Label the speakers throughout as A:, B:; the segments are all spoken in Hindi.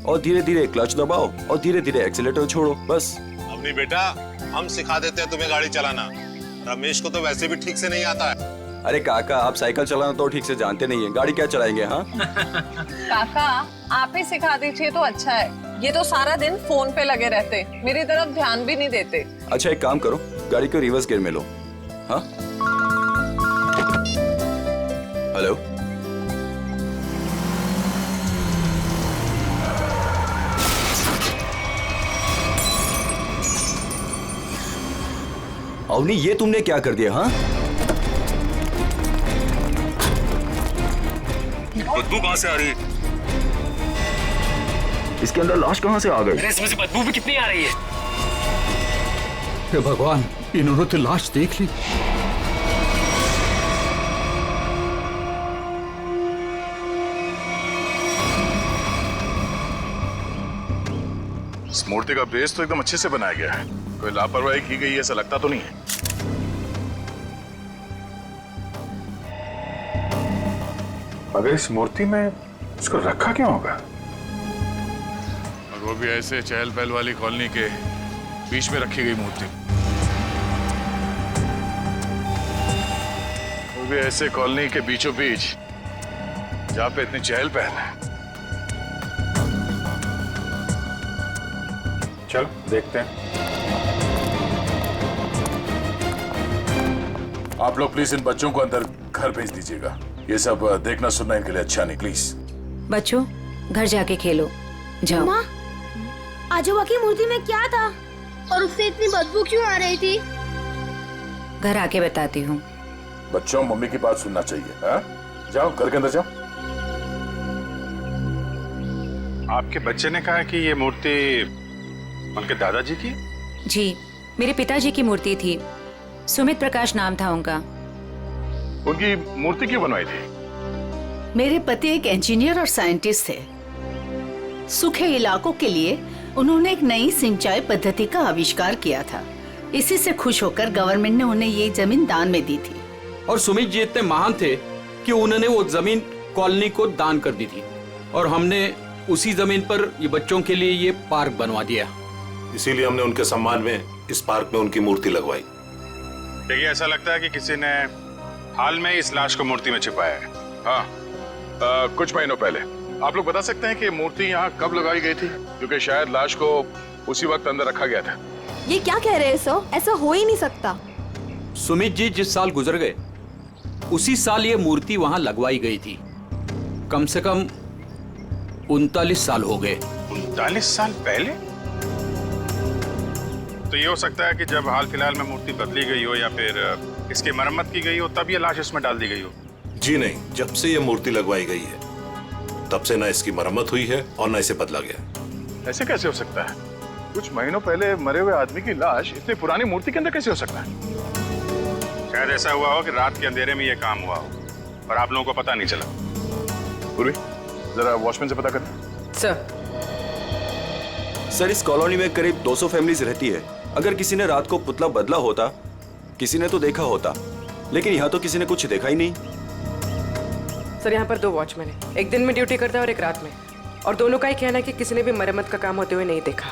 A: और धीरे धीरे क्लच दबाओ और धीरे धीरे एक्सीलेटर छोड़ो, बस।
B: अवनी बेटा, हम सिखा देते हैं तुम्हें गाड़ी चलाना। रमेश को तो वैसे भी ठीक से नहीं आता है।
A: अरे काका, आप साइकिल चलाना तो ठीक से जानते नहीं है, गाड़ी क्या चलाएंगे? हाँ
C: काका, आप ही सिखा दीजिए तो अच्छा है। ये तो सारा दिन फोन पे लगे रहते, मेरी तरफ ध्यान भी नहीं देते।
A: अच्छा, एक काम करो, गाड़ी को रिवर्स गियर में लो। हाँ, हेलो, अवनी, ये तुमने क्या कर दिया? हाँ,
B: बदबू कहाँ से आ रही है?
A: इसके अंदर लाश कहाँ से आ गई?
D: अरे इसमें से बदबू भी कितनी आ रही है?
E: हे भगवान, इन्होंने तो लाश देख ली।
F: इस मूर्ति का बेस तो एकदम अच्छे से बनाया गया है, कोई लापरवाही की गई ऐसा लगता तो नहीं है।
G: अगर इस मूर्ति में इसको रखा क्यों होगा?
F: और वो भी ऐसे चहल पहल वाली कॉलोनी के बीच में रखी गई मूर्ति, वो भी ऐसे कॉलोनी के बीचों बीच जहाँ पे इतनी चहल पहल है।
G: चल देखते हैं।
F: आप लोग प्लीज इन बच्चों को अंदर घर भेज दीजिएगा, ये सब देखना सुनना इनके लिए अच्छा नहीं, प्लीज।
H: बच्चों, घर जाके खेलो, जाओ।
I: माँ, आजोबा की मूर्ति में क्या था और उससे इतनी बदबू क्यों आ रही थी?
H: घर आके बताती हूँ।
F: बच्चों, मम्मी की बात सुनना चाहिए। हाँ, जाओ घर के अंदर जाओ।
G: आपके बच्चे ने कहा कि ये मूर्ति उनके दादाजी की?
H: जी, मेरे पिताजी की मूर्ति थी। सुमित प्रकाश नाम था उनका।
F: उनकी मूर्ति क्यों बनवाई थी?
J: मेरे पति एक इंजीनियर और साइंटिस्ट थे। सूखे इलाकों के लिए उन्होंने एक नई सिंचाई पद्धति का आविष्कार किया था। इसी से खुश होकर गवर्नमेंट ने उन्हें ये जमीन दान में दी थी।
E: और सुमित जी इतने महान थे कि उन्होंने वो जमीन कॉलोनी को दान कर दी थी, और हमने उसी जमीन पर ये बच्चों के लिए ये पार्क बनवा दिया।
B: इसीलिए हमने उनके सम्मान में इस पार्क में उनकी मूर्ति लगवाई।
G: देखिए, ऐसा लगता है कि किसी ने हाल में इस लाश को मूर्ति में छिपाया है।
F: हाँ, कुछ महीनों पहले। आप लोग बता सकते हैं कि मूर्ति यहाँ कब लगाई गई थी? क्योंकि शायद लाश को उसी वक्त अंदर रखा गया था।
I: ये क्या कह रहे हैं सर? ऐसा हो ही नहीं सकता।
E: सुमित जी जिस साल गुजर गए उसी साल ये मूर्ति वहां लगवाई गई थी। कम से कम 39 साल हो गए।
G: 39 साल पहले? तो ये हो सकता है कि जब हाल फिलहाल में मूर्ति बदली गई हो या फिर इसकी मरम्मत की गई हो, तब ये लाश इसमें डाल दी गई हो।
B: जी नहीं, जब से ये मूर्ति लगवाई गई है तब से ना इसकी मरम्मत हुई है और ना इसे बदला गया।
F: ऐसे कैसे हो सकता है? कुछ महीनों पहले मरे हुए आदमी की लाश इतनी पुरानी मूर्ति के अंदर कैसे हो सकता है?
G: शायद ऐसा हुआ हो कि रात के अंधेरे में ये काम हुआ हो और आप लोगों को पता नहीं चला।
F: पूर्वी, जरा वॉचमैन से पता करना।
A: सर, इस कॉलोनी में करीब 200 फैमिलीज रहती है। अगर किसी ने रात को पुतला बदला होता, किसी ने तो देखा होता, लेकिन यहाँ तो किसी ने कुछ देखा ही नहीं।
K: सर, यहाँ पर 2 वॉचमैन हैं, एक दिन में ड्यूटी करता है और एक रात में, और दोनों का ही कहना है कि किसी ने भी मरम्मत का काम होते हुए नहीं देखा।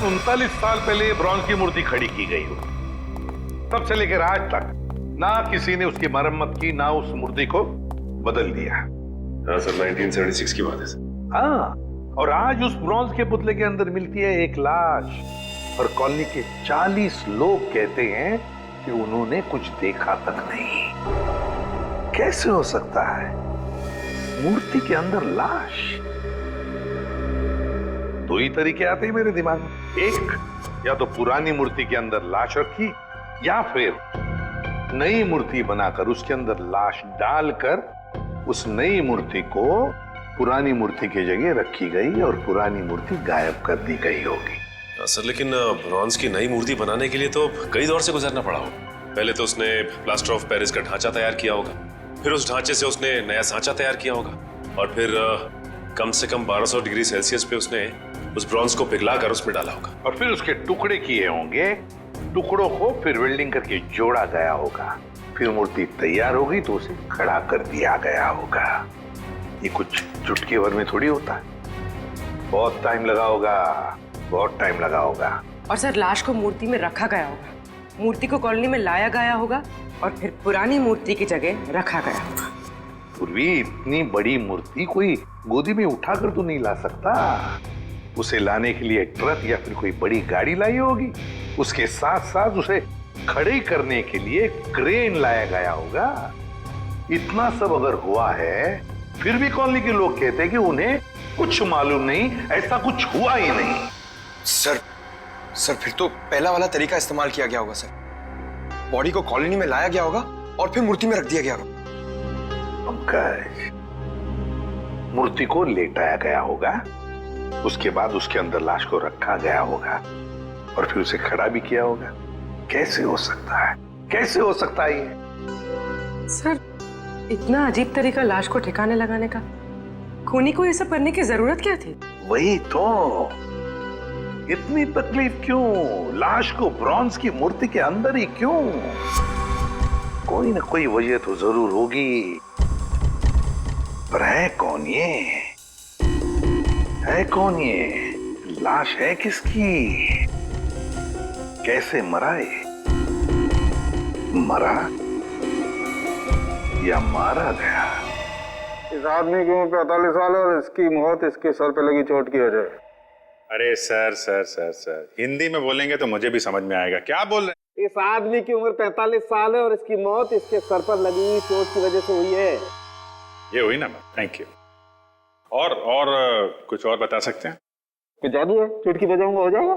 L: 39 साल पहले ब्रॉन्ज की मूर्ति खड़ी की गई हो, तब से लेकर आज तक ना किसी ने उसकी मरम्मत की, ना उस मूर्ति को बदल दिया।
B: हाँ सर, 1976 की बात है सर।
L: हाँ, और आज उस ब्रॉन्ज के पुतले के अंदर मिलती है एक लाश, और कॉलोनी के 40 लोग कहते हैं कि उन्होंने कुछ देखा तक नहीं। कैसे हो सकता है? मूर्ति के अंदर लाश? 2 ही तरीके आते हैं मेरे दिमाग में। एक, या तो पुरानी मूर्ति के अंदर लाश रखी, या फिर नई मूर्ति बनाकर उसके अंदर लाश डालकर उस नई मूर्ति को पुरानी मूर्ति की जगह रखी गई और पुरानी मूर्ति गायब कर दी गई होगी।
B: सर, लेकिन ब्रॉन्ज की नई मूर्ति बनाने के लिए तो कई दौर से गुजरना पड़ा हो। पहले तो उसने प्लास्टर ऑफ पेरिस का ढांचा तैयार किया होगा, फिर उस ढांचे से उसने नया सांचा तैयार किया होगा, और फिर कम से कम 1200 डिग्री सेल्सियस पे उसने उस ब्रॉन्ज को पिघलाकर उसमें डाला होगा,
L: और फिर उसके टुकड़े किए होंगे। टुकड़ों को फिर वेल्डिंग करके जोड़ा गया होगा, फिर मूर्ति तैयार होगी तो उसे खड़ा कर दिया गया होगा। ये कुछ चुटकी भर में थोड़ी होता है। बहुत टाइम लगा होगा, बहुत टाइम लगा होगा।
K: और सर लाश को मूर्ति में रखा गया होगा, मूर्ति को कॉलोनी में लाया गया होगा और फिर पुरानी मूर्ति की जगह रखा गया होगा।
L: पूर्वी, इतनी बड़ी मूर्ति कोई गोदी में उठाकर तो नहीं ला सकता। उसे लाने के लिए ट्रक या फिर कोई बड़ी गाड़ी लाई होगी। उसके साथ साथ उसे खड़े करने के लिए क्रेन लाया गया होगा। इतना सब अगर हुआ है, फिर भी कॉलोनी के लोग कहते हैं कि उन्हें कुछ मालूम नहीं, ऐसा कुछ हुआ ही नहीं।
A: सर फिर तो पहला वाला तरीका इस्तेमाल किया गया होगा सर। बॉडी को कॉलोनी में लाया गया होगा और फिर मूर्ति में रख दिया गया होगा।
L: पंकज, मूर्ति को लेटाया गया होगा, उसके बाद उसके अंदर लाश को रखा गया होगा और फिर उसे खड़ा भी किया होगा। कैसे हो सकता है, कैसे हो सकता है ये?
K: सर इतना अजीब तरीका लाश को ठिकाने लगाने का, खूनी को ये सब करने की जरूरत क्या थी?
L: वही तो, इतनी तकलीफ क्यों? लाश को ब्रॉन्ज की मूर्ति के अंदर ही क्यों? कोई ना कोई वजह तो जरूर होगी, पर है कौन ये? है कौन ये? लाश है किसकी? कैसे मरा ये? मरा या मारा गया?
G: इस आदमी की उम्र 45 साल है और इसकी मौत इसके सर पे लगी चोट की वजह है। अरे sir sir sir sir, Hindi में बोलेंगे तो मुझे भी समझ में आएगा। क्या बोल रहे हैं?
M: इस आदमी की उम्र 45 साल है और इसकी मौत इसके सर पर लगी हुई चोट की वजह से हुई है।
G: ये हुई ना, थैंक यू। और कुछ और बता सकते हैं?
M: कोई जादू है, चुटकी बजाऊंगा हो जाएगा?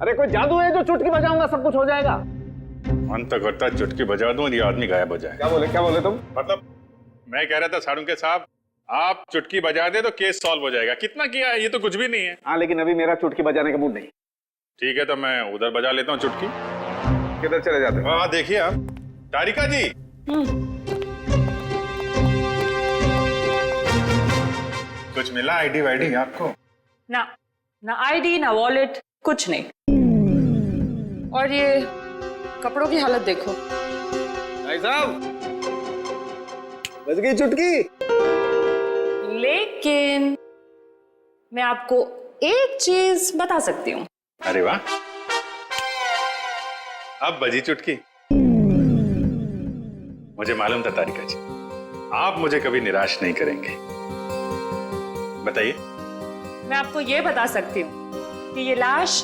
M: अरे कोई जादू है जो चुटकी बजाऊंगा सब कुछ हो जाएगा?
G: मन तो करता है चुटकी बजा दूं, ये आदमी गायब हो जाए।
M: क्या बोले तुम?
G: मतलब मैं कह रहा था साड़ुंके साहब, आप चुटकी बजा दे तो केस सॉल्व हो जाएगा। कितना किया है, ये तो कुछ भी नहीं है।
M: हाँ, लेकिन अभी मेरा चुटकी बजाने का मूड नहीं।
G: ठीक है, तो मैं उधर बजा लेता हूँ चुटकी।
M: किधर चले जाते हो?
G: हाँ देखिए आप, तारिका जी। कुछ मिला आईडी वाईडी आपको?
C: ना आईडी ना वॉलेट, कुछ नहीं। और ये कपड़ों की हालत देखो।
M: भाई साहब, बज गई चुटकी।
C: लेकिन मैं आपको एक चीज बता सकती हूँ।
G: अरे वाह, अब बजी चुटकी। मुझे मालूम था तारिका जी, आप मुझे कभी निराश नहीं करेंगे। बताइए।
C: मैं आपको ये बता सकती हूँ कि ये लाश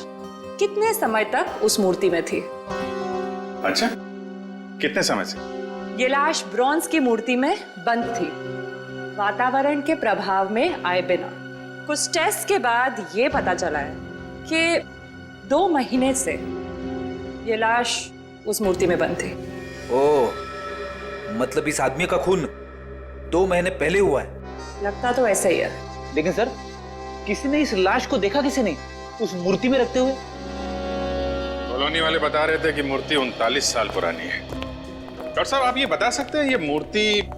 C: कितने समय तक उस मूर्ति में थी।
G: अच्छा, कितने समय से?
C: ये लाश ब्रॉन्ज की मूर्ति में बंद थी, वातावरण के प्रभाव में आए बिना। कुछ टेस्ट के बाद ये पता चला है कि 2 महीने से ये लाश उस मूर्ति में बंद थी।
N: ओह, मतलब इस आदमी का खून 2 महीने पहले हुआ है?
C: लगता तो ऐसा ही है।
M: लेकिन सर, किसी ने इस लाश को देखा किसी ने उस मूर्ति में रखते हुए?
G: कॉलोनी वाले बता रहे थे कि मूर्ति 39 साल पुरानी है। डॉक्टर साहब, आप ये बता सकते हैं ये मूर्ति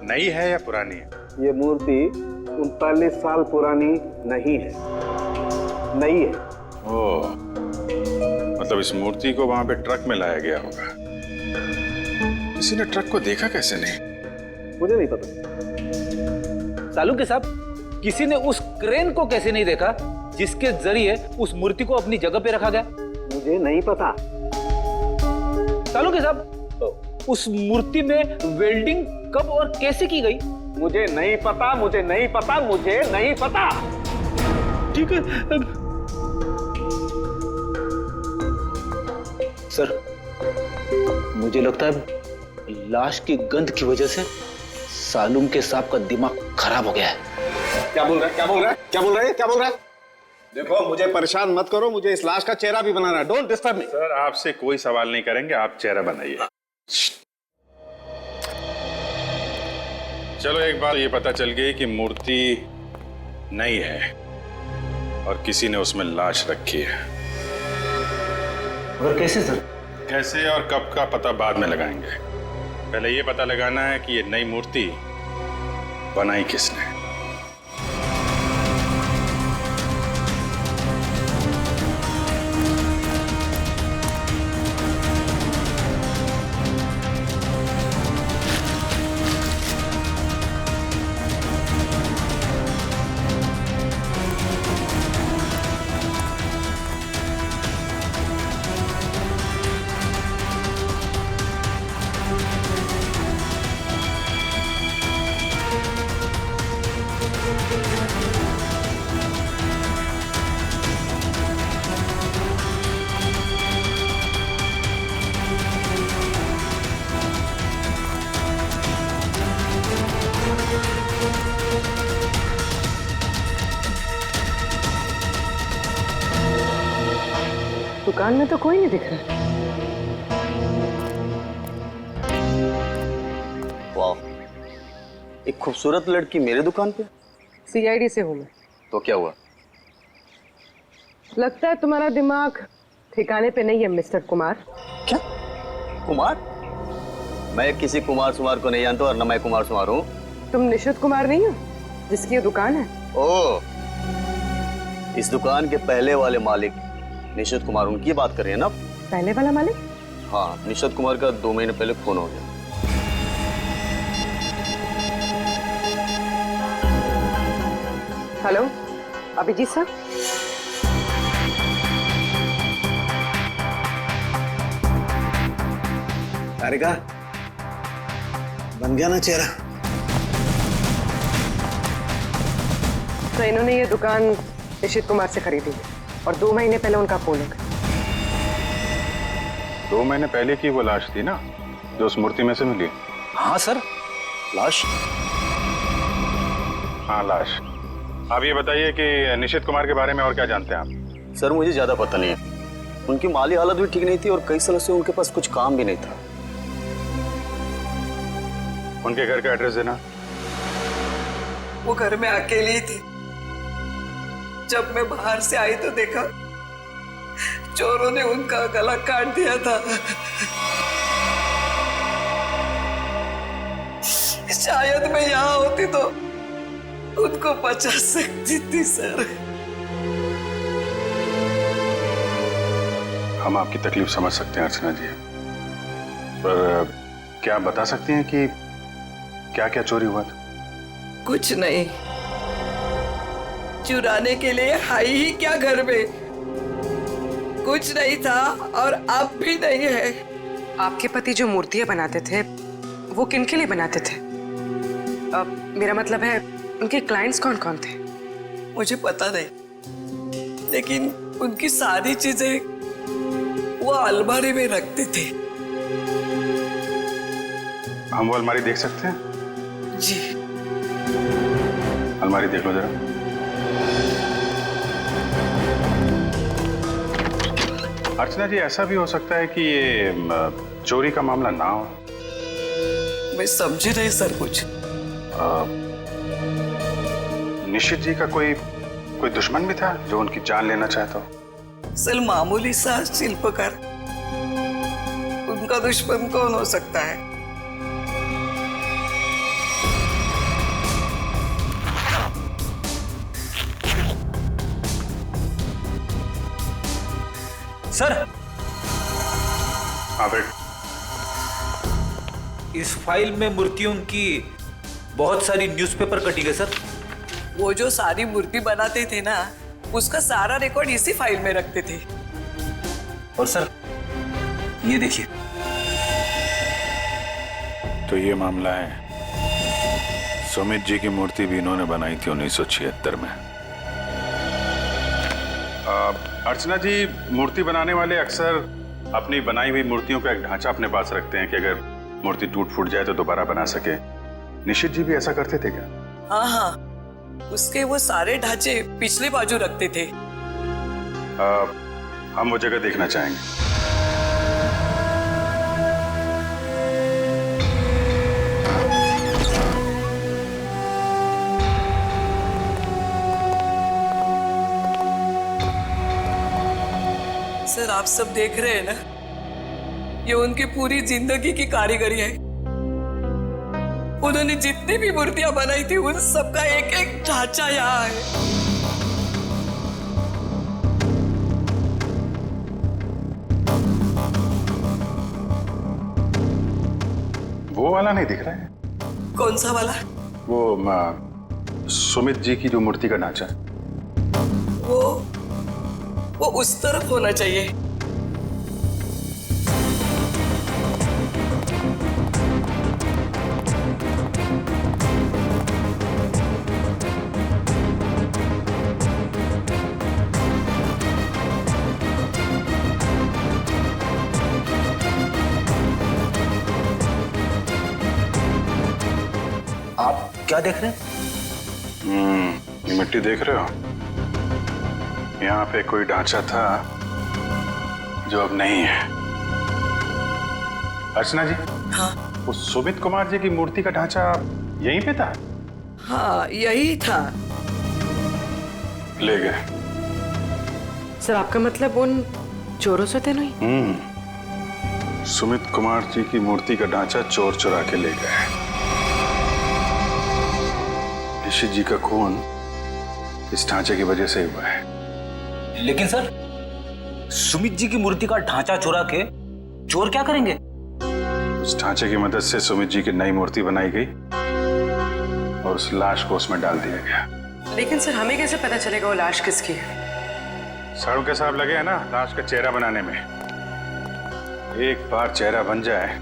G: नई है या पुरानी है?
M: ये मूर्ति 39 साल पुरानी नहीं है, नई है।
G: ओह, मतलब इस मूर्ति को वहां पे ट्रक में लाया गया होगा। किसी ने ट्रक को देखा कैसे नहीं?
M: मुझे नहीं पता। सालू साहब, किसी ने उस क्रेन को कैसे नहीं देखा जिसके जरिए उस मूर्ति को अपनी जगह पे रखा गया? मुझे नहीं पता। सालू साहब, उस मूर्ति में वेल्डिंग कब और कैसे की गई? मुझे नहीं पता, मुझे नहीं पता, मुझे नहीं पता। ठीक है सर, मुझे लगता है लाश की गंध की वजह से सालूम के साहब का दिमाग खराब हो गया है। क्या बोल रहा है? क्या बोल रहा है? क्या बोल रहा है? क्या बोल रहा है? देखो, मुझे परेशान मत करो, मुझे इस लाश का चेहरा भी बनाना है। Don't disturb me.
G: सर, आपसे कोई सवाल नहीं करेंगे, आप चेहरा बनाइए। चलो, एक बार ये पता चल गई कि मूर्ति नई है और किसी ने उसमें लाश रखी है।
M: और कैसे सर?
G: कैसे और कब का पता बाद में लगाएंगे। पहले ये पता लगाना है कि ये नई मूर्ति बनाई किसने।
K: दुकान में तो कोई नहीं दिख रहा।
M: वाह, एक खूबसूरत लड़की मेरे दुकान पे।
K: सीआईडी से हूँ मैं।
M: तो क्या हुआ?
K: लगता है तुम्हारा दिमाग ठिकाने पे नहीं है मिस्टर कुमार।
M: क्या? कुमार? मैं किसी कुमार सुमार को नहीं जानता और न मैं कुमार सुमार हूँ।
K: तुम निशित कुमार नहीं हो जिसकी ये दुकान है?
M: ओ, इस दुकान के पहले वाले मालिक निशित कुमार, उनकी बात कर रहे हैं ना?
K: पहले वाला मालिक?
M: हाँ, निशित कुमार का 2 महीने पहले खून हो गया।
K: Hello, Abhijit sir.
O: तारिका, बन गया ना चेहरा?
K: तो इन्होंने ये दुकान निशित कुमार से खरीदी और 2 महीने पहले उनका खून हो गया।
G: 2 महीने पहले की वो लाश थी ना जो उस मूर्ति में से मिली?
M: हाँ सर, लाश।
G: हाँ, लाश। आप ये बताइए कि निशित कुमार के बारे में और क्या जानते हैं आप?
M: सर, मुझे ज्यादा पता नहीं है। उनकी माली हालत भी ठीक नहीं थी और कई सालों से उनके पास कुछ काम भी नहीं था।
G: उनके घर का एड्रेस देना।
P: वो घर में अकेली ही थी। जब मैं बाहर से आई तो देखा चोरों ने उनका गला काट दिया था। शायद मैं यहाँ होती तो उनको बचा सकती थी सर।
G: हम आपकी तकलीफ समझ सकते हैं अर्चना जी, पर क्या आप बता सकती हैं कि क्या क्या चोरी हुआ था?
P: कुछ नहीं, चुराने के लिए आई ही क्या घर में? कुछ नहीं था और अब भी नहीं है।
K: आपके पति जो मूर्तियां बनाते थे वो किन के लिए बनाते थे? मेरा मतलब है उनके क्लाइंट्स कौन कौन थे?
P: मुझे पता नहीं, लेकिन उनकी सारी चीजें वो अलमारी में रखते थे।
G: हम वो अलमारी देख सकते हैं?
P: जी।
G: अलमारी देख लो जरा। अर्चना जी, ऐसा भी हो सकता है कि ये चोरी का मामला ना हो।
P: मैं समझी नहीं सर कुछ।
G: निशित जी का कोई दुश्मन भी था जो उनकी जान लेना चाहता हो?
P: सर, मामूली सा शिल्पकार, उनका दुश्मन कौन हो सकता है?
N: सर,
G: हाँ बेट।
N: इस फाइल में मूर्तियों की बहुत सारी न्यूज़पेपर कटिंग है सर।
P: वो जो सारी मूर्ति बनाते थे ना, उसका सारा रिकॉर्ड इसी फाइल में रखते थे।
N: और सर, ये देखिए।
G: तो ये मामला है, सुमित जी की मूर्ति भी इन्होंने बनाई थी 1976 में। अर्चना जी, मूर्ति बनाने वाले अक्सर अपनी बनाई हुई मूर्तियों का एक ढांचा अपने पास रखते हैं कि अगर मूर्ति टूट फूट जाए तो दोबारा बना सके। निशित जी भी ऐसा करते थे क्या?
P: हाँ हाँ, उसके वो सारे ढांचे पिछले बाजू रखते थे।
G: हम वो जगह देखना चाहेंगे।
P: सर, आप सब देख रहे हैं ना, ये उनकी पूरी जिंदगी की कारीगरी है। उन्होंने जितनी भी मूर्तियां बनाई थी उन सबका एक एक ढांचा यहाँ है।
G: वो वाला नहीं दिख रहा है?
P: कौन सा वाला?
G: वो सुमित जी की जो मूर्ति का ढांचा है।
P: वो उस तरफ होना चाहिए।
N: क्या देख रहे हैं?
F: ये मिट्टी देख रहे हो? यहाँ पे कोई ढांचा था जो अब नहीं है। अर्चना जी,
P: हाँ
F: वो सुमित कुमार जी की मूर्ति का ढांचा यहीं पे था?
P: हाँ यही था।
F: ले गए।
K: सर आपका मतलब उन चोरों से थे नहीं?
F: सुमित कुमार जी की मूर्ति का ढांचा चोर चुरा के ले गए। ऋषि जी का खून इस ढांचे की वजह से हुआ है।
N: लेकिन सर, सुमित जी की मूर्ति का ढांचा चुरा के चोर क्या करेंगे?
F: उस ढांचे की मदद से सुमित जी की नई मूर्ति बनाई गई और उस लाश को उसमें डाल दिया गया।
K: लेकिन सर हमें कैसे पता चलेगा वो लाश किसकी है?
F: साड़ू के साहब लगे हैं ना लाश का चेहरा बनाने में। एक बार चेहरा बन जाए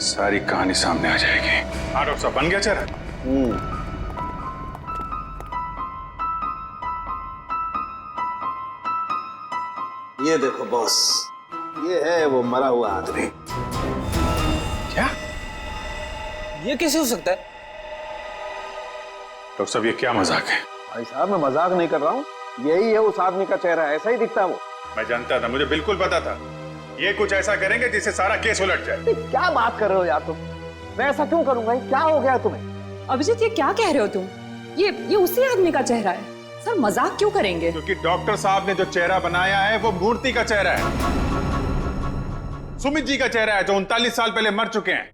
F: सारी कहानी सामने आ जाएगी। हाँ डॉक्टर साहब, बन गया चेहरा?
M: ये देखो बॉस, ये है वो मरा हुआ आदमी।
F: क्या?
N: ये कैसे हो सकता है?
F: डॉक्टर साहब, ये क्या मजाक है?
M: भाई साहब, मैं मजाक नहीं कर रहा हूँ, यही है उस आदमी का चेहरा, ऐसा ही दिखता है वो।
F: मैं जानता था, मुझे बिल्कुल पता था ये कुछ ऐसा करेंगे जिससे सारा केस उलट जाए।
M: क्या बात कर रहे हो यार तुम? मैं ऐसा क्यों करूंगा? क्या हो गया तुम्हें?
C: अभिजीत, ये क्या कह रहे हो तुम? ये उसी आदमी का चेहरा है। सर मजाक क्यों करेंगे?
F: क्योंकि डॉक्टर साहब ने जो चेहरा बनाया है वो मूर्ति का चेहरा है। सुमित जी का चेहरा है जो 39 साल पहले मर चुके हैं।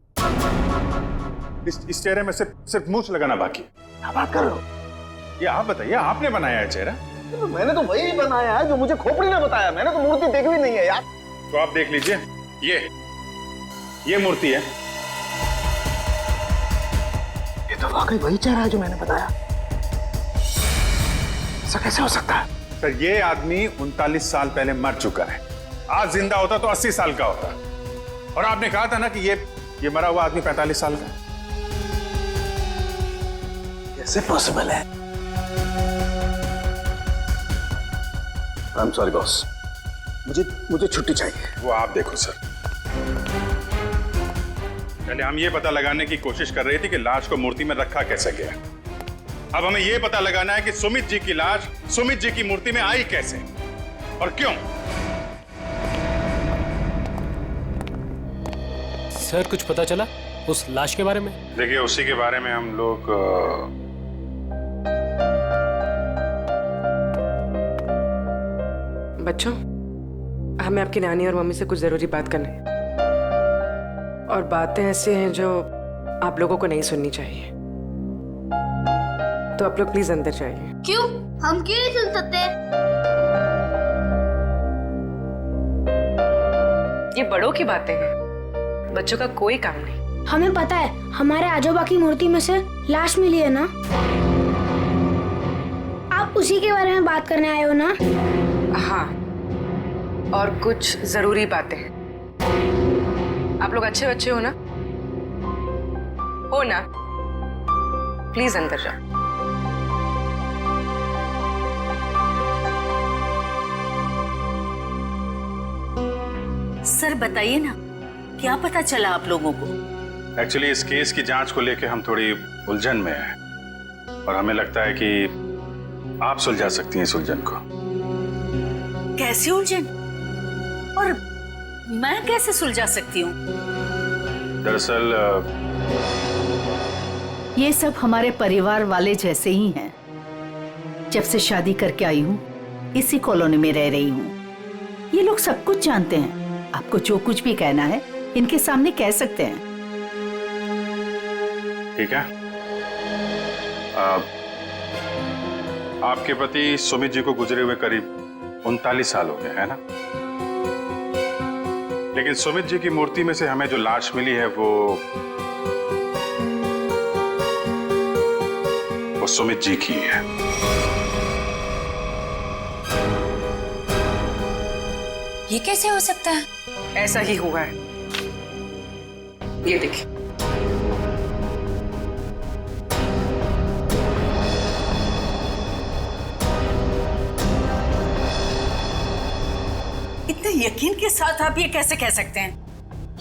F: इस चेहरे में सिर्फ मूंछ लगाना बाकी है।
M: क्या बात कर रहे हो?
F: ये आप बताइए, आपने बनाया है चेहरा?
M: तो मैंने तो वही बनाया है जो मुझे खोपड़ी ने बताया। मैंने तो मूर्ति देखी भी नहीं है यार।
F: तो आप देख लीजिए, ये मूर्ति है।
M: ये तो वाकई वही चेहरा है जो मैंने बताया। ऐसा कैसे हो सकता है?
F: सर, ये आदमी 39 साल पहले मर चुका है। आज जिंदा होता तो 80 साल का होता। और आपने कहा था ना कि ये मरा हुआ आदमी 45 साल का।
M: कैसे पॉसिबल है? आई एम सॉरी बॉस, मुझे छुट्टी चाहिए।
F: वो आप देखो सर। पहले हम ये पता लगाने की कोशिश कर रहे थे कि लाश को मूर्ति में रखा कैसे गया। अब हमें ये पता लगाना है कि सुमित जी की लाश सुमित जी की मूर्ति में आई कैसे और क्यों।
D: सर कुछ पता चला उस लाश के बारे में?
F: देखिए, उसी के बारे में हम लोग
K: बच्चों, हमें आपकी नानी और मम्मी से कुछ जरूरी बात करनी है। और बातें ऐसी हैं जो आप लोगों को नहीं सुननी चाहिए। तो आप लोग प्लीज अंदर जाइए।
I: क्यों? हम क्यों नहीं सुन सकते?
K: ये बड़ों की बातें हैं, बच्चों का कोई काम नहीं।
I: हमें पता है, हमारे आजोबा की मूर्ति में से लाश मिली है ना। आप उसी के बारे में बात करने आए हो ना?
K: हाँ, और कुछ जरूरी बातें हैं। आप लोग अच्छे बच्चे हो ना? हो ना? प्लीज अंदर जाओ।
J: सर बताइए ना, क्या पता चला आप लोगों को?
F: एक्चुअली इस केस की जांच को लेकर हम थोड़ी उलझन में हैं और हमें लगता है कि आप सुलझा सकती हैं इस उलझन को।
J: कैसी उलझन? और मैं कैसे सुलझा सकती हूँ?
F: दरअसल
J: ये सब हमारे परिवार वाले जैसे ही हैं। जब से शादी करके आई हूँ इसी कॉलोनी में रह रही हूँ। ये लोग सब कुछ जानते हैं। आपको जो कुछ भी कहना है इनके सामने कह सकते हैं।
F: ठीक है। आपके पति सुमित जी को गुजरे हुए करीब 39 साल हो गए, है ना? लेकिन सुमित जी की मूर्ति में से हमें जो लाश मिली है वो सुमित जी की है।
H: ये कैसे हो सकता है?
K: ऐसा ही हुआ है। ये देखिए।
J: इतने यकीन के साथ आप ये कैसे कह सकते हैं?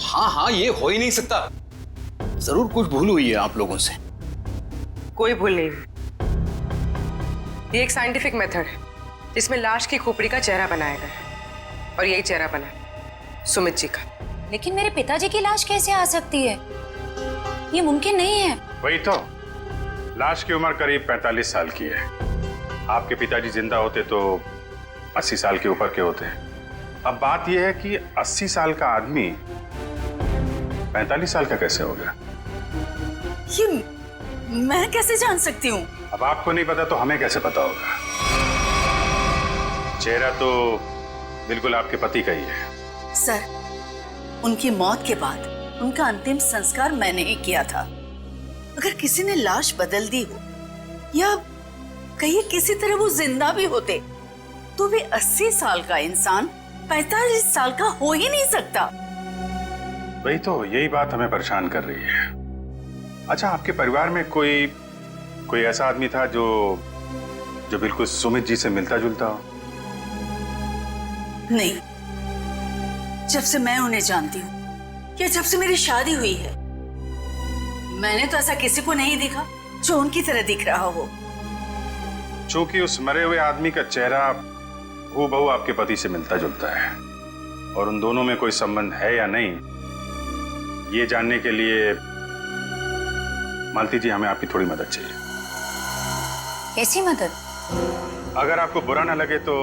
E: हाँ, ये हो ही नहीं सकता। जरूर कुछ भूल हुई है आप लोगों से।
K: कोई भूल नहीं हुई। ये एक साइंटिफिक मेथड है जिसमें लाश की खोपड़ी का चेहरा बनाया गया है और यही चेहरा बना है सुमित जी का।
H: लेकिन मेरे पिताजी की लाश कैसे आ सकती है? ये मुमकिन नहीं है।
F: वही तो, लाश की उम्र करीब 45 साल की है। आपके पिताजी जिंदा होते तो 80 साल के ऊपर के होते हैं। अब बात यह है कि 80 साल का आदमी 45 साल का कैसे हो गया?
J: ये मैं कैसे जान सकती हूँ?
F: अब आपको नहीं पता तो हमें कैसे पता होगा? चेहरा तो बिल्कुल आपके पति का ही है।
J: सर, उनकी मौत के बाद उनका अंतिम संस्कार मैंने ही किया था। अगर किसी ने लाश बदल दी हो या कहीं किसी तरह वो जिंदा भी होते तो भी 80 साल का इंसान 45 साल का हो ही नहीं सकता।
F: वही तो, यही बात हमें परेशान कर रही है। अच्छा, आपके परिवार में कोई ऐसा आदमी था जो बिल्कुल सुमित जी से मिलता जुलता हो?
J: नहीं, जब से मैं उन्हें जानती हूँ या जब से मेरी शादी हुई है, मैंने तो ऐसा किसी को नहीं देखा जो उनकी तरह दिख रहा हो।
F: चूंकि उस मरे हुए आदमी का चेहरा हूबहू आपके पति से मिलता जुलता है और उन दोनों में कोई संबंध है या नहीं, ये जानने के लिए मालती जी हमें आपकी थोड़ी मदद चाहिए।
H: कैसी मदद?
F: अगर आपको बुरा ना लगे तो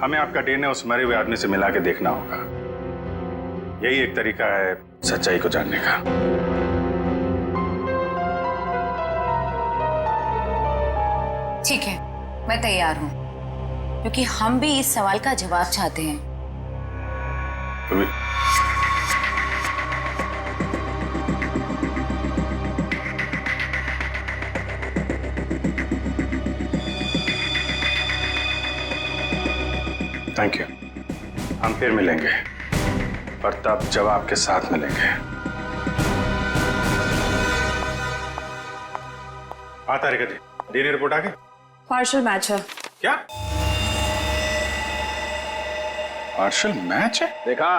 F: हमें आपका डीएनए उस मरे हुए आदमी से मिला के देखना होगा। यही एक तरीका है सच्चाई को जानने का।
H: ठीक है, मैं तैयार हूँ, क्योंकि हम भी इस सवाल का जवाब चाहते हैं।
F: Thank you. हम फिर मिलेंगे, पर तब जवाब के साथ मिलेंगे। तारिका जी, डीएनए रिपोर्ट आ गई?
C: पार्शियल मैच है।
F: क्या पार्शियल मैच है?
M: देखा,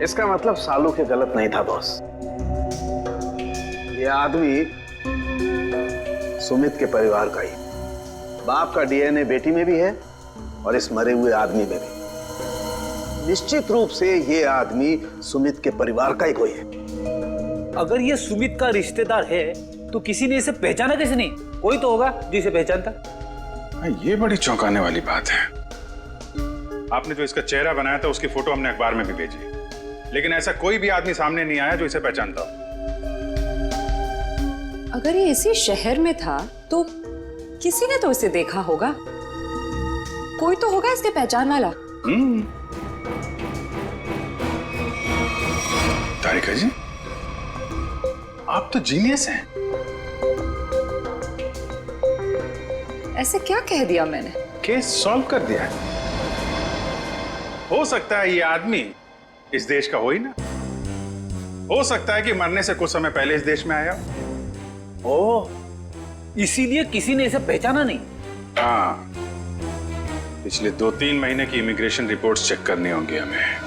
M: इसका मतलब सालू के गलत नहीं था बॉस। ये आदमी सुमित के परिवार का ही, बाप का डीएनए बेटी में भी है और इस मरे हुए आदमी में भी। निश्चित रूप से ये आदमी सुमित के परिवार का ही कोई है। अगर ये सुमित का रिश्तेदार है तो किसी ने इसे पहचाना कैसे नहीं? कोई तो होगा जो इसे पहचानता।
F: ये बड़ी चौंकाने वाली बात है। आपने जो इसका चेहरा बनाया था उसकी फोटो हमने अखबार में भी भेजी, लेकिन ऐसा कोई भी आदमी सामने नहीं आया जो इसे पहचानता हो।
C: अगर ये इसी शहर में था तो किसी ने तो इसे देखा होगा। कोई तो होगा इसके पहचान वाला।
F: तारिका जी, आप तो जीनियस हैं।
C: ऐसे क्या कह दिया मैंने?
F: केस सॉल्व कर दिया। हो सकता है ये आदमी इस देश का हो ही ना। हो सकता है कि मरने से कुछ समय पहले इस देश में आया।
M: ओह, इसीलिए किसी ने इसे पहचाना नहीं।
F: हाँ, पिछले 2-3 महीने की इमिग्रेशन रिपोर्ट्स चेक करनी होंगी हमें।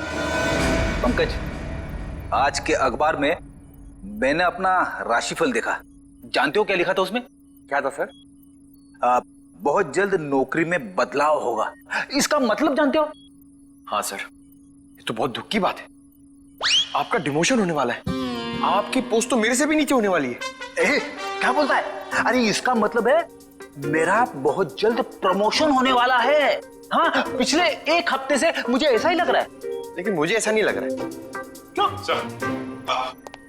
N: पंकज, आज के अखबार में मैंने अपना राशिफल देखा। जानते हो क्या लिखा था उसमें?
M: क्या था सर?
N: बहुत जल्द नौकरी में बदलाव होगा। इसका मतलब जानते हो?
O: हाँ सर, ये तो बहुत दुख की बात है। आपका डिमोशन होने वाला है। आपकी पोस्ट तो मेरे से भी नीचे होने वाली है।
N: क्या बोलता है? अरे इसका मतलब है मेरा बहुत जल्द प्रमोशन होने वाला है। हाँ, पिछले 1 हफ्ते से मुझे ऐसा ही लग रहा है।
O: लेकिन मुझे ऐसा नहीं लग रहा है।
N: क्यों?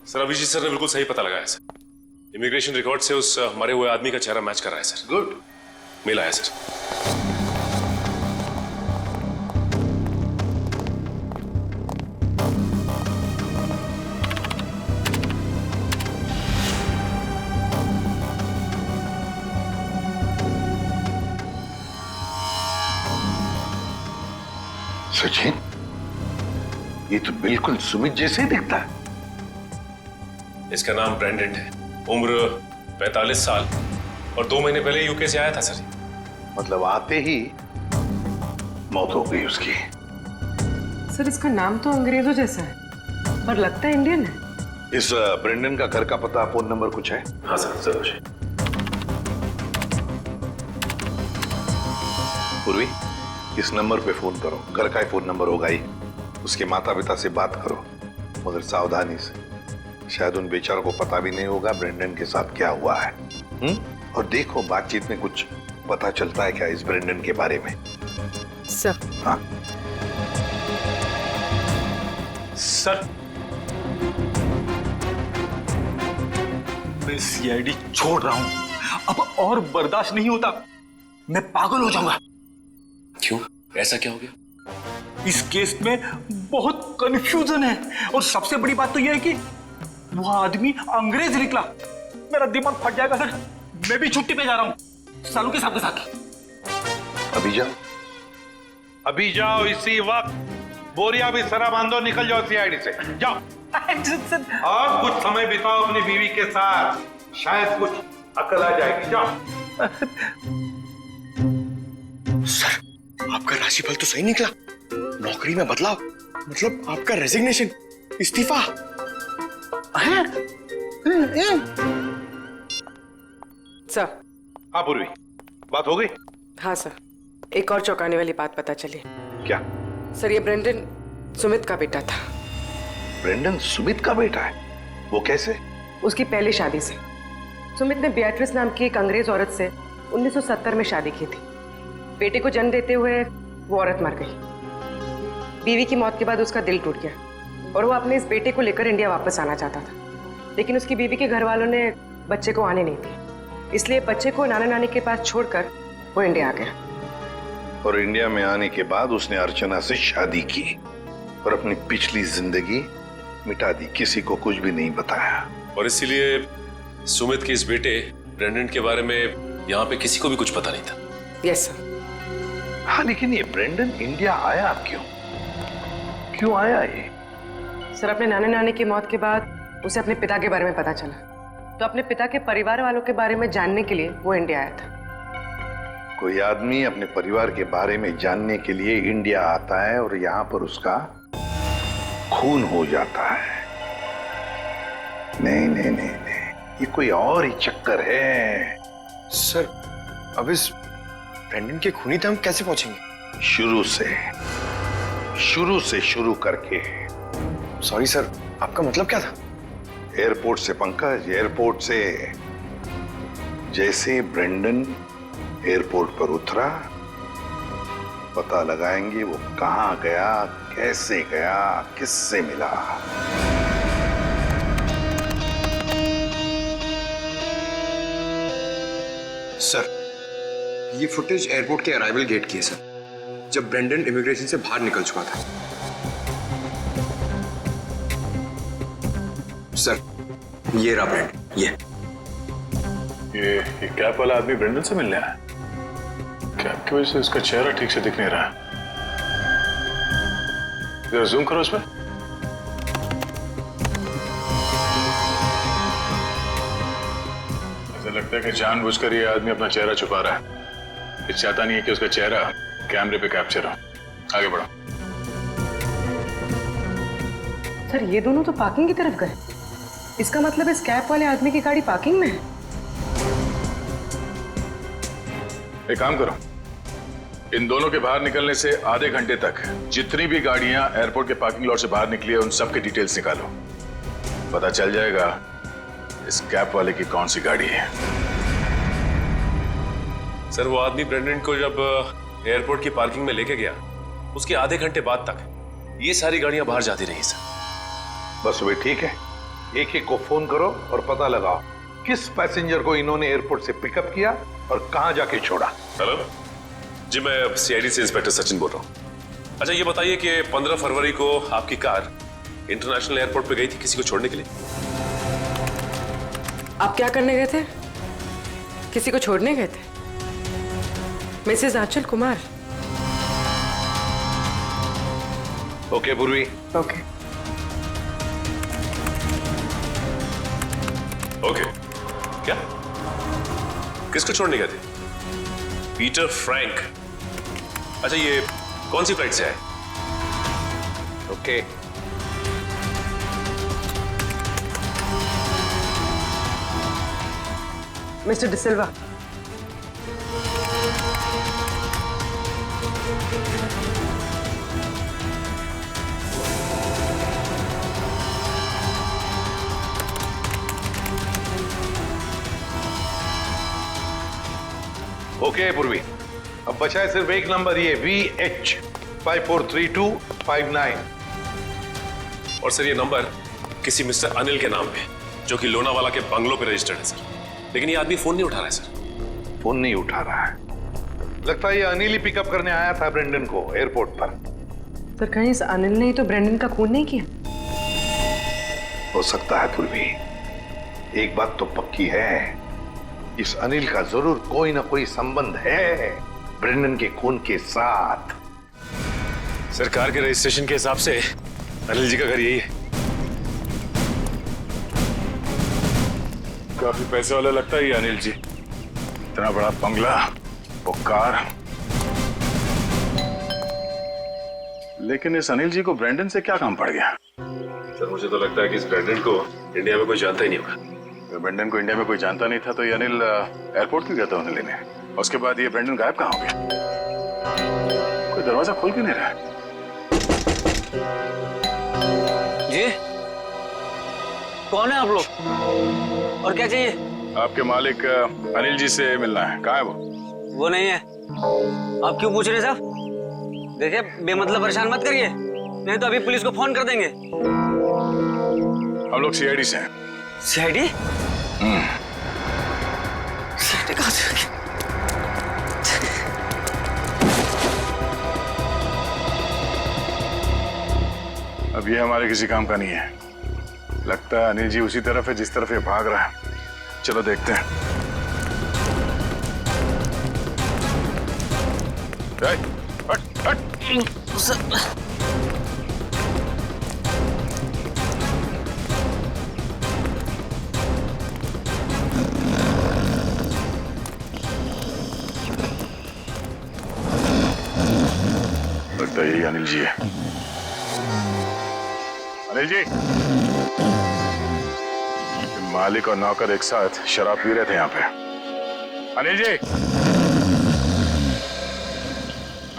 B: सर अभिजीत सर ने बिल्कुल सही पता लगाया सर। इमिग्रेशन रिकॉर्ड से उस मरे हुए आदमी का चेहरा मैच कर रहा है सर। गुड, मिला है सर।
L: सचिन, ये तो बिल्कुल सुमित जैसे ही दिखता है।
B: इसका नाम ब्रेंडन है, उम्र 45 साल और 2 महीने पहले यूके से आया था सर।
L: मतलब आते ही मौत हो गई उसकी।
K: सर, इसका नाम तो अंग्रेजों जैसा है पर लगता है इंडियन है।
L: इस ब्रेंडन का घर का पता, फोन नंबर कुछ है?
B: हाँ सर, जरूर।
L: पूर्वी, इस नंबर पे फोन करो, घर का ही फोन नंबर होगा ही। उसके माता पिता से बात करो, मगर सावधानी से। शायद उन बेचारों को पता भी नहीं होगा ब्रेंडन के साथ क्या हुआ है। और देखो बातचीत में कुछ पता चलता है क्या इस ब्रेंडन के बारे में।
K: सर।
L: हाँ
N: सर, मैं सीआईडी छोड़ रहा हूं, अब और बर्दाश्त नहीं होता, मैं पागल हो जाऊंगा।
B: क्यों, ऐसा क्या हो गया?
N: इस केस में बहुत कंफ्यूजन है, और सबसे बड़ी बात तो यह है कि वह आदमी अंग्रेज निकला। मेरा दिमाग फट जाएगा सर। मैं भी छुट्टी पे जा रहा हूं सालू के साथ के साथ।
L: अभी जाओ, अभी जाओ, इसी वक्त बोरिया भी सरा बांधो, निकल जाओ सीआईडी से, जाओ। और कुछ समय बिताओ अपनी बीवी के साथ, शायद कुछ अकल आ जाएगी, जाओ।
O: सर, आपका राशिफल तो सही निकला। नौकरी में बदलाव, मतलब आपका रेजिग्नेशन, इस्तीफा।
K: सर।
L: हाँ पूर्वी, बात हो गई?
K: हाँ सर, एक और चौंकाने वाली बात पता चली।
L: क्या?
K: सर, ये ब्रेंडन सुमित का बेटा था।
L: ब्रेंडन सुमित का बेटा है? वो कैसे?
K: उसकी पहली शादी से। सुमित ने बेatrice नाम की एक अंग्रेज औरत से 1970 में शादी की थी। बेटे को जन्म देते हुए वो औरत मर गई। बीवी की मौत के बाद उसका दिल टूट गया और वो अपने इस बेटे को लेकर इंडिया वापस आना चाहता था, लेकिन उसकी बीवी के घर वालों ने बच्चे को आने नहीं दिया। इसलिए बच्चे को नाना नानी के पास छोड़कर वो इंडिया आ गया।
L: और इंडिया में आने के बाद उसने अर्चना से शादी की और अपनी पिछली जिंदगी मिटा दी, किसी को कुछ भी नहीं बताया।
B: और इसीलिए सुमित के इस बेटे ब्रेंडन के बारे में यहाँ पे किसी को भी कुछ पता नहीं था।
K: Yes sir.
L: हाँ, लेकिन ये ब्रेंडन इंडिया आया क्यों? क्यों आया ये?
K: सर, अपने नाना नानी की मौत के बाद उसे अपने पिता के बारे में पता चला, तो अपने पिता के परिवार वालों के बारे में जानने के लिए वो इंडिया आया था।
L: कोई आदमी अपने परिवार के बारे में जानने के लिए इंडिया आता है और यहाँ पर उसका खून हो जाता है। नहीं नहीं नहीं नहीं, ये कोई और ही चक्कर है।
O: सर, अब इस ब्रेंडन के खूनी तक हम कैसे पहुंचेंगे?
L: शुरू से शुरू करके।
O: सॉरी सर, आपका मतलब क्या था?
L: एयरपोर्ट से पंकज, एयरपोर्ट से। जैसे ब्रेंडन एयरपोर्ट पर उतरा, पता लगाएंगे वो कहां गया, कैसे गया, किससे मिला।
O: सर, ये फुटेज एयरपोर्ट के अराइवल गेट की है सर, जब ब्रेंडन इमिग्रेशन से बाहर निकल चुका था। सर, ये रहा ब्रेंडन,
F: ये कैप वाला आदमी ब्रेंडन से मिलने आया? कैप की वजह से उसका चेहरा ठीक से दिख नहीं रहा है। जरा जूम करो उसमें। ऐसा लगता है कि जानबूझकर ये आदमी अपना चेहरा छुपा रहा है। ये चाहता नहीं है कि उसका चेहरा कैमरे पे कैप्चर हो। आगे बढ़ो।
K: सर, ये दोनों तो पार्किंग की तरफ गए। इसका मतलब इस कैप वाले आदमी की गाड़ी पार्किंग में है।
F: एक काम करो, इन दोनों के बाहर निकलने से आधे घंटे तक जितनी भी गाड़ियां एयरपोर्ट के पार्किंग लॉट से बाहर निकली है, उन सब के डिटेल्स निकालो। पता चल जाएगा इस कैप वाले की कौन सी गाड़ी है।
B: सर, वो आदमी ब्रेंडन को जब एयरपोर्ट की पार्किंग में लेके गया, उसके आधे घंटे बाद तक ये सारी गाड़ियां बाहर जाती रही सर।
L: बस वे ठीक है, एक एक को फोन करो और पता लगाओ किस पैसेंजर को इन्होंने एयरपोर्ट से पिकअप किया और कहां जाके छोड़ा।
B: हेलो जी, मैं सीआईडी से इंस्पेक्टर सचिन बोल रहा हूँ। अच्छा, ये बताइए कि 15 फरवरी को आपकी कार इंटरनेशनल एयरपोर्ट पे गई थी किसी को छोड़ने के लिए?
K: आप क्या करने गए थे? किसी को छोड़ने गए थे? मिसेस आंचल कुमार।
L: ओके पूर्वी।
K: Okay
B: okay. क्या? किसको छोड़ने गए थे? Peter Frank. अच्छा, ये कौन सी फ्लाइट से है?
L: ओके।
K: मिस्टर डिसिल्वा,
L: ओके पूर्वी, अब बचा है सिर्फ एक नंबर, ये VH543259।
B: और सर ये नंबर किसी मिस्टर अनिल के नाम पे, जो कि लोनावाला के बंगलों पे रजिस्टर्ड है सर। लेकिन ये आदमी फोन नहीं उठा रहा है सर।
L: फोन नहीं उठा रहा है? लगता है ये अनिल ही पिकअप करने आया था ब्रेंडन को एयरपोर्ट पर।
K: सर कहीं इस अनिल ने ही तो ब्रेंडन का खून नहीं किया?
L: हो सकता है पूर्वी। एक बात तो पक्की है, इस अनिल का जरूर कोई ना कोई संबंध है ब्रेंडन के खून के साथ।
B: सरकार के रजिस्ट्रेशन के हिसाब से अनिल जी का घर यही है।
F: काफी पैसे वाला लगता है ये अनिल जी। इतना बड़ा बंगला, वो कार। लेकिन इस अनिल जी को ब्रेंडन से क्या काम पड़ गया?
B: सर मुझे तो लगता है कि इस ब्रेंडन को इंडिया में कोई जानता ही नहीं होगा।
F: ब्रेंडन को इंडिया में कोई जानता नहीं था तो ये अनिल एयरपोर्ट क्यों गया था उन्हें लेने? उसके बाद ये ब्रेंडन गायब कहाँ हो गया? कोई दरवाजा खोल क्यों नहीं रहा?
M: जी कौन है आप लोग और क्या चाहिए?
F: आपके मालिक अनिल जी से मिलना है। कहाँ है वो?
M: वो नहीं है। आप क्यों पूछ रहे साहब? देखिए बेमतलब परेशान मत करिए, नहीं तो अभी पुलिस को फोन कर देंगे।
F: हम लोग सीआईडी से हैं।
M: सीआईडी? सीआईडी कहाँ से?
F: अब ये हमारे किसी काम का नहीं है। लगता है अनिल जी उसी तरफ है जिस तरफ ये भाग रहा है। चलो देखते हैं। हट, हट। लगता है यही अनिल जी है। अनिल जी, मालिक और नौकर एक साथ शराब पी रहे थे यहाँ पे। अनिल जी,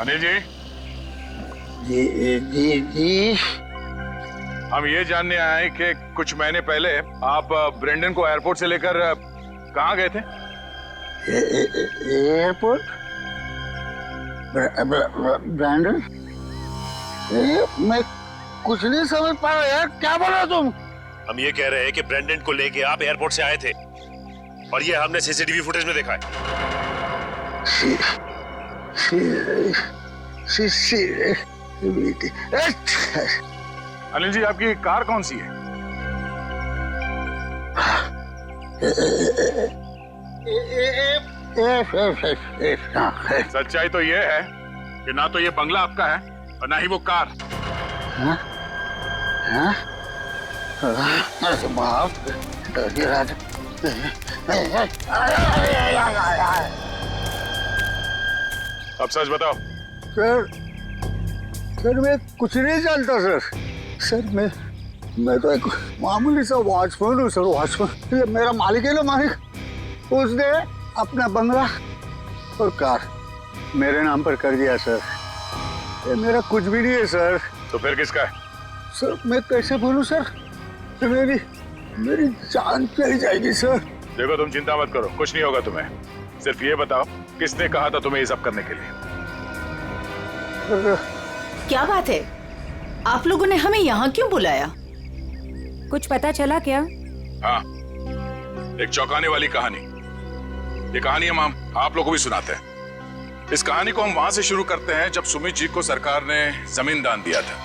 F: अनिल जी,
Q: जी।
F: हम ये जानने आए कि कुछ महीने पहले आप ब्रेंडन को एयरपोर्ट से लेकर कहाँ गए थे?
Q: एयरपोर्ट? ब्रेंडन? मैं कुछ नहीं समझ पा रहा यार, क्या बोल रहे हो तुम?
B: हम ये कह रहे हैं कि ब्रेंडन को लेके आप एयरपोर्ट से आए थे और ये हमने सीसीटीवी फुटेज में देखा है।
F: अनिल जी, आपकी कार कौन सी है? सच्चाई तो ये है कि ना तो ये बंगला आपका है और ना ही वो कार।
Q: बाप,
F: अब सच बताओ।
Q: सर मैं कुछ नहीं जानता सर मैं तो एक मामूली सा वॉचमैन हूँ सर। वॉचमैन, ये मेरा मालिक है ना, मालिक, उसने अपना बंगला और कार मेरे नाम पर कर दिया सर। ये मेरा कुछ भी नहीं है सर।
F: तो फिर किसका है?
Q: सर मैं कैसे बोलूं सर, मेरी जान चली जाएगी सर।
F: देखो तुम चिंता मत करो, कुछ नहीं होगा तुम्हें। सिर्फ ये बताओ किसने कहा था तुम्हें ये सब करने के लिए?
J: क्या बात है, आप लोगों ने हमें यहाँ क्यों बुलाया?
H: कुछ पता चला क्या?
F: हाँ, एक चौंकाने वाली कहानी। ये कहानी हम आप लोगों को भी सुनाते हैं। इस कहानी को हम वहां से शुरू करते हैं जब सुमित जी को सरकार ने जमीन दान दिया था।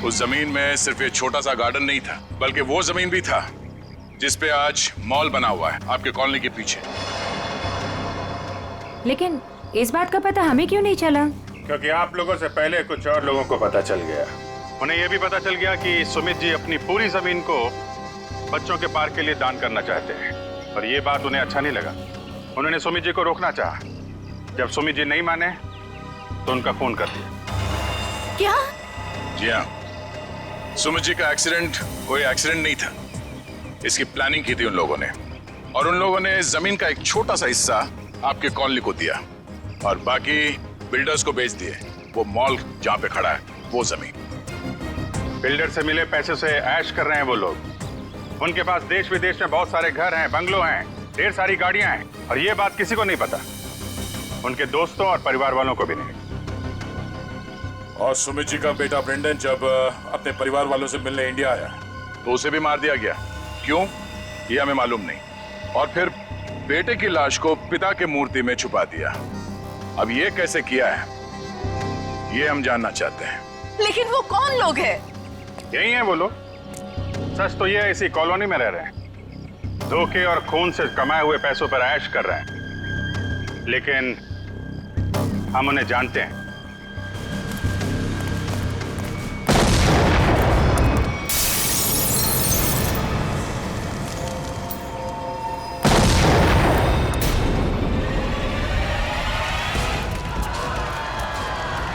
F: उस जमीन में सिर्फ एक छोटा सा गार्डन नहीं था, बल्कि वो जमीन भी था जिसपे आज मॉल बना हुआ है आपके कॉलोनी के पीछे।
H: लेकिन इस बात का पता हमें क्यों नहीं चला?
F: क्योंकि आप लोगों से पहले कुछ और लोगों को पता चल गया। उन्हें यह भी पता चल गया कि सुमित जी अपनी पूरी जमीन को बच्चों के पार्क के लिए दान करना चाहते हैं, और ये बात उन्हें अच्छा नहीं लगा। उन्होंने सुमित जी को रोकना चाहा। जब सुमित जी नहीं माने तो उनका खून कर दिया।
J: क्या?
F: जी हाँ, सुमित जी का एक्सीडेंट कोई एक्सीडेंट नहीं था। इसकी प्लानिंग की थी उन लोगों ने, और उन लोगों ने जमीन का एक छोटा सा हिस्सा आपके कॉलोनी को दिया और बाकी
L: बिल्डर्स को बेच दिए। वो मॉल जहाँ पे खड़ा है वो जमीन।
F: बिल्डर से मिले पैसे से ऐश कर रहे हैं वो लोग। उनके पास देश विदेश में बहुत सारे घर हैं, बंगलो हैं, ढेर सारी गाड़ियां हैं, और ये बात किसी को नहीं पता, उनके दोस्तों और परिवार वालों को भी नहीं।
L: और सुमित जी का बेटा ब्रेंडन जब अपने परिवार वालों से मिलने इंडिया आया तो उसे भी मार दिया गया। क्यों, ये हमें मालूम नहीं। और फिर बेटे की लाश को पिता के मूर्ति में छुपा दिया। अब ये कैसे किया है, ये हम जानना चाहते हैं।
H: लेकिन वो कौन लोग हैं?
F: यही हैं वो लोग। सच तो ये इसी कॉलोनी में रह रहे हैं, धोखे और खून से कमाए हुए पैसों पर ऐश कर रहे हैं, लेकिन हम उन्हें जानते हैं।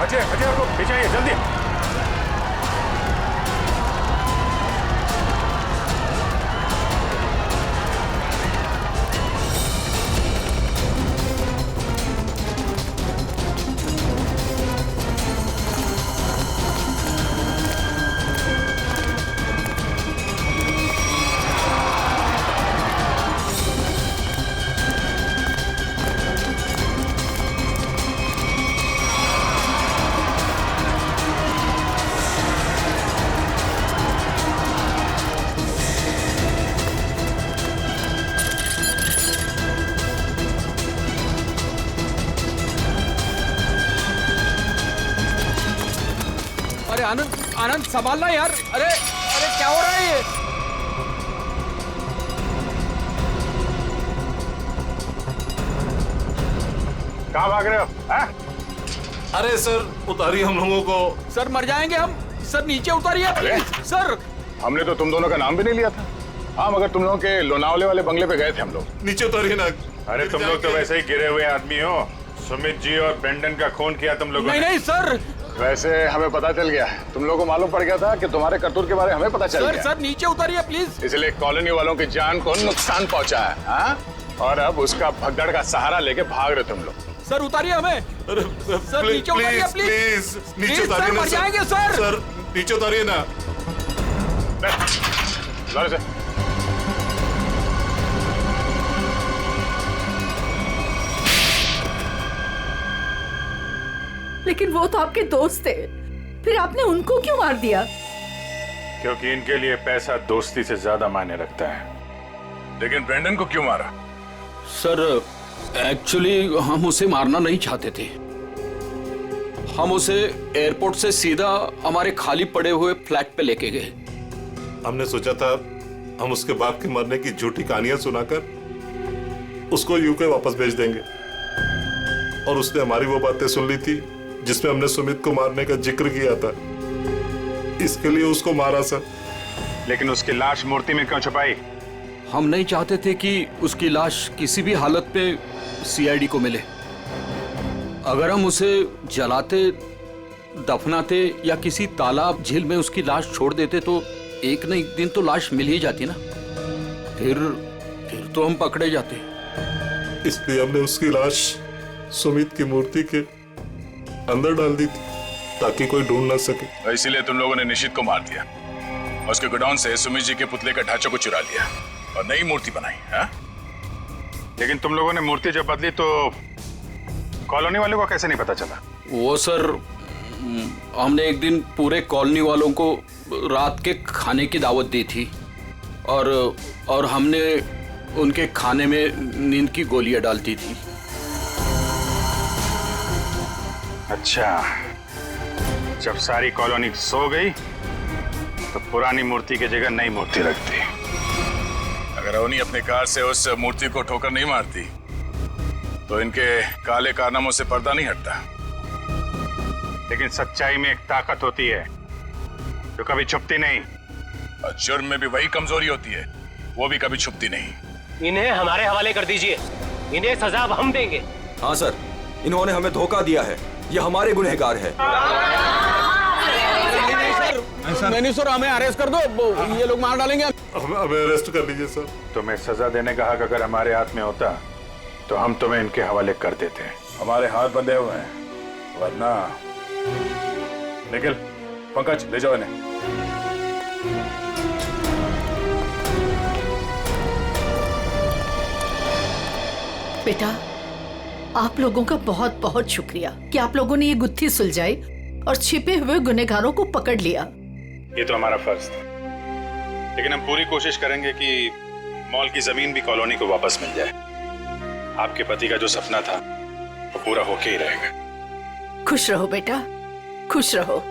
F: अजय, अजय को पीछे आइए जल्दी।
E: आनंद, आनंद संभालना यार। अरे अरे क्या हो रहा है ये?
F: कहाँ भाग रहे हो?
L: अरे सर उतारिए हम लोगों को।
E: सर मर जाएंगे हम। सर नीचे उतारिए प्लीज। सर
L: हमने तो तुम दोनों का नाम भी नहीं लिया था। हाँ, मगर तुम लोगों के लोनावले वाले बंगले पे गए थे हम लोग। नीचे उतारिए ना।
F: अरे तुम लोग तो वैसे ही गिरे हुए आदमी हो। सुमित जी और ब्रेंडन का खून किया तुम लोगों ने।
E: नहीं सर,
L: वैसे हमें पता चल गया, तुम लोगों को मालूम पड़ गया था कि तुम्हारे करतूत के बारे में हमें पता चल गया।
E: सर नीचे उतारिए प्लीज।
L: इसलिए कॉलोनी वालों की जान को नुकसान पहुंचा है। हाँ? और अब उसका भगदड़ का सहारा लेके भाग रहे तुम लोग।
E: सर उतारिए हमें। सर नीचे उतारिए प्लीज। नीचे उतारिए ना। मर जाएंगे सर।
L: सर नीचे उतारिए ना।
J: लेकिन वो तो आपके दोस्त थे, फिर आपने उनको क्यों मार दिया?
F: क्योंकि इनके लिए पैसा दोस्ती से ज्यादा मायने रखता है।
L: लेकिन ब्रेंडन को क्यों मारा?
E: सर एक्चुअली हम उसे मारना नहीं चाहते थे। हम उसे एयरपोर्ट से सीधा हमारे खाली पड़े हुए फ्लैट पे लेके गए।
R: हमने सोचा था हम उसके बाप के मरने की झूठी कहानियां सुनाकर उसको यूके वापस भेज देंगे, और उसने हमारी वो बातें सुन ली थी जिसमें हमने सुमित को मारने का जिक्र किया था। इसके लिए उसको मारा सर।
F: लेकिन उसकी लाश मूर्ति में क्यों छुपाई?
E: हम नहीं चाहते थे कि उसकी लाश किसी भी हालत में सीआईडी को मिले। अगर हम उसे जलाते, दफनाते या किसी तालाब झील में उसकी लाश छोड़ देते तो एक न एक दिन तो लाश मिल ही जाती ना। फिर तो हम पकड़े जाते।
R: इसलिए हमने उसकी लाश सुमित की मूर्ति के अंदर डाल दी थी ताकि कोई ढूंढ ना सके।
L: इसीलिए तुम लोगों ने निशित को मार दिया और उसके गोडाउन से सुमित जी के पुतले का ढांचा को चुरा लिया और नई मूर्ति बनाई। हाँ?
F: लेकिन तुम लोगों ने मूर्ति जब बदली तो कॉलोनी वालों को कैसे नहीं पता चला?
E: वो सर, हमने एक दिन पूरे कॉलोनी वालों को रात के खाने की दावत दी थी और हमने उनके खाने में नींद की गोलियां डालती थी।
F: अच्छा, जब सारी कॉलोनी सो गई तो पुरानी मूर्ति की जगह नई मूर्ति रख दी।
L: अगर अवनी अपने कार से उस मूर्ति को ठोकर नहीं मारती तो इनके काले कारनामों से पर्दा नहीं हटता।
F: लेकिन सच्चाई में एक ताकत होती है जो कभी छुपती नहीं,
L: और जुर्म में भी वही कमजोरी होती है, वो भी कभी छुपती नहीं।
M: इन्हें हमारे हवाले कर दीजिए, इन्हें सजा अब हम देंगे।
A: हाँ सर, इन्होंने हमें धोखा दिया है, ये हमारे गुनहगार है।
E: नहीं सर, हमें अरेस्ट कर दो, ये लोग मार डालेंगे।
R: हमें अरेस्ट कर लीजिए सर।
F: तुम्हें सजा देने का हक अगर हमारे हाथ में होता तो हम तुम्हें इनके हवाले कर देते।
L: हमारे हाथ बंधे हुए हैं,
F: वरना निखिल, पंकज ले जाओ इन्हें।
J: बेटा, आप लोगों का बहुत बहुत शुक्रिया कि आप लोगों ने ये गुत्थी सुलझाई और छिपे हुए गुनहगारों को पकड़ लिया।
F: ये तो हमारा फर्ज था, लेकिन हम पूरी कोशिश करेंगे कि मॉल की जमीन भी कॉलोनी को वापस मिल जाए। आपके पति का जो सपना था वो पूरा होके ही रहेगा।
J: खुश रहो बेटा, खुश रहो।